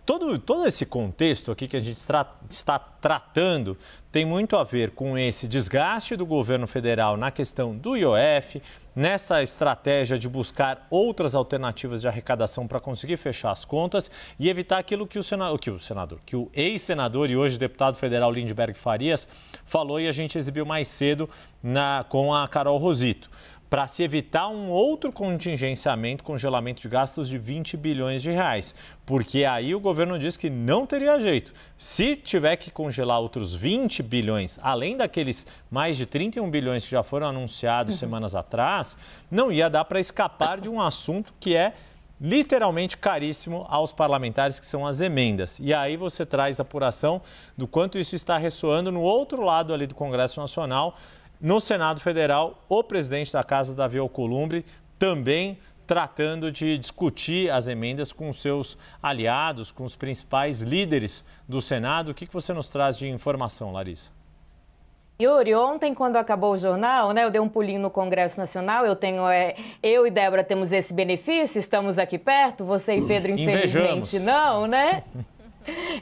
Todo esse contexto aqui que a gente está tratando tem muito a ver com esse desgaste do governo federal na questão do IOF, nessa estratégia de buscar outras alternativas de arrecadação para conseguir fechar as contas e evitar aquilo que o ex-senador e hoje deputado federal Lindbergh Farias falou e a gente exibiu mais cedo com a Carol Rosito, para se evitar um outro contingenciamento, congelamento de gastos de 20 bilhões de reais. Porque aí o governo diz que não teria jeito. Se tiver que congelar outros 20 bilhões, além daqueles mais de 31 bilhões que já foram anunciados semanas atrás, não ia dar para escapar de um assunto que é literalmente caríssimo aos parlamentares, que são as emendas. E aí você traz a apuração do quanto isso está ressoando no outro lado ali do Congresso Nacional. No Senado Federal, o presidente da Casa, Davi Alcolumbre, também tratando de discutir as emendas com seus aliados, com os principais líderes do Senado. O que você nos traz de informação, Larissa? Yuri, ontem, quando acabou o jornal, eu dei um pulinho no Congresso Nacional. Eu e Débora temos esse benefício, estamos aqui perto, você e Pedro, infelizmente, não, né?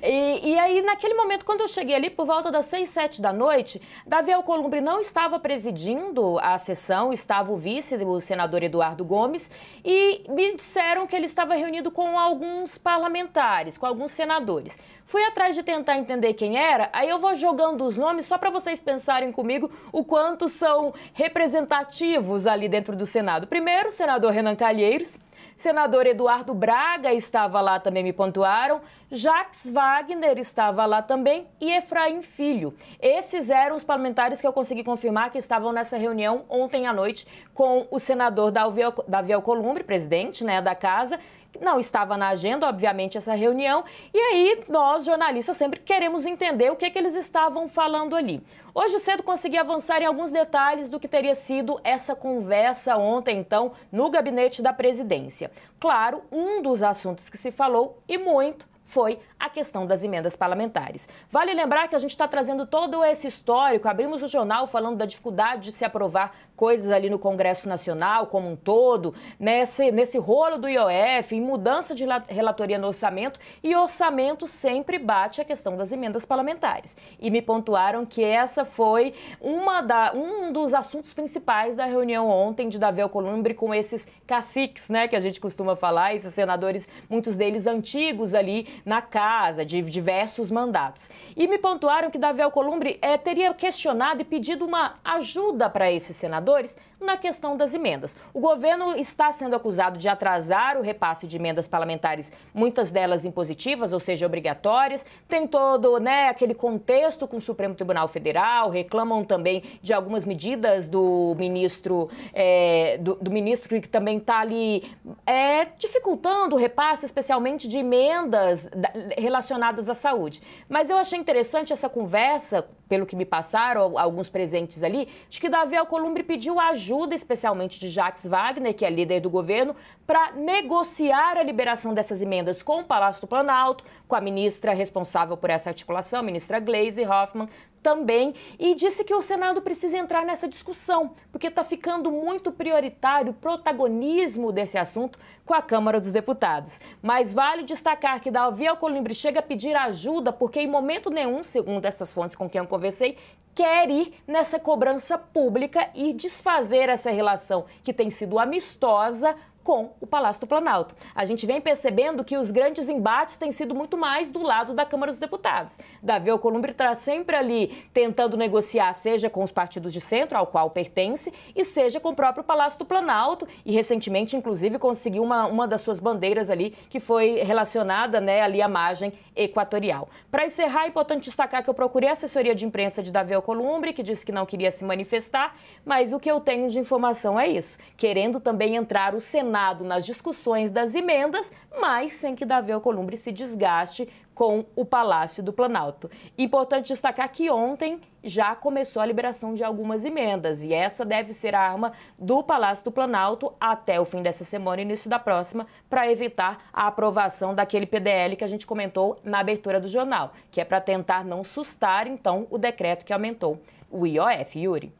E aí, naquele momento, quando eu cheguei ali, por volta das 6, 7 da noite, Davi Alcolumbre não estava presidindo a sessão, estava o vice, o senador Eduardo Gomes, e me disseram que ele estava reunido com alguns parlamentares, com alguns senadores. Fui atrás de tentar entender quem era, aí eu vou jogando os nomes só para vocês pensarem comigo o quanto são representativos ali dentro do Senado. Primeiro, o senador Renan Calheiros. Senador Eduardo Braga estava lá também, me pontuaram. Jacques Wagner estava lá também e Efraim Filho. Esses eram os parlamentares que eu consegui confirmar que estavam nessa reunião ontem à noite com o senador Davi Alcolumbre, presidente, da casa. Não estava na agenda, obviamente, essa reunião. E aí, nós, jornalistas, sempre queremos entender o que eles estavam falando ali. Hoje cedo consegui avançar em alguns detalhes do que teria sido essa conversa ontem, então, no gabinete da presidência. Claro, um dos assuntos que se falou, e muito, foi a questão das emendas parlamentares. Vale lembrar que a gente está trazendo todo esse histórico, abrimos o jornal falando da dificuldade de se aprovar coisas ali no Congresso Nacional como um todo, nesse rolo do IOF, em mudança de relatoria no orçamento, e orçamento sempre bate a questão das emendas parlamentares. E me pontuaram que essa foi um dos assuntos principais da reunião ontem de Davi Alcolumbre com esses caciques, que a gente costuma falar, esses senadores, muitos deles antigos ali na casa, de diversos mandatos. E me pontuaram que Davi Alcolumbre teria questionado e pedido uma ajuda para esses senadores na questão das emendas. O governo está sendo acusado de atrasar o repasse de emendas parlamentares, muitas delas impositivas, ou seja, obrigatórias. Tem todo aquele contexto com o Supremo Tribunal Federal, reclamam também de algumas medidas do ministro, que também está ali dificultando o repasse, especialmente de emendas relacionadas à saúde. Mas eu achei interessante essa conversa, pelo que me passaram alguns presentes ali, de que Davi Alcolumbre pediu ajuda, especialmente de Jacques Wagner, que é líder do governo, para negociar a liberação dessas emendas com o Palácio do Planalto, com a ministra responsável por essa articulação, a ministra Gleisi Hoffmann, também, e disse que o Senado precisa entrar nessa discussão, porque está ficando muito prioritário o protagonismo desse assunto com a Câmara dos Deputados. Mas vale destacar que Davi Alcolumbre chega a pedir ajuda porque em momento nenhum, segundo essas fontes com quem eu conversei, quer ir nessa cobrança pública e desfazer essa relação que tem sido amistosa com o Palácio do Planalto. A gente vem percebendo que os grandes embates têm sido muito mais do lado da Câmara dos Deputados. Davi Alcolumbre está sempre ali tentando negociar, seja com os partidos de centro, ao qual pertence, e seja com o próprio Palácio do Planalto, e recentemente, inclusive, conseguiu uma das suas bandeiras ali, que foi relacionada ali à margem equatorial. Para encerrar, é importante destacar que eu procurei a assessoria de imprensa de Davi Alcolumbre, que disse que não queria se manifestar, mas o que eu tenho de informação é isso, querendo também entrar o Senado nas discussões das emendas, mas sem que Davi Alcolumbre se desgaste com o Palácio do Planalto. Importante destacar que ontem já começou a liberação de algumas emendas e essa deve ser a arma do Palácio do Planalto até o fim dessa semana e início da próxima, para evitar a aprovação daquele PDL que a gente comentou na abertura do jornal, que é para tentar não sustar, então, o decreto que aumentou o IOF, Yuri.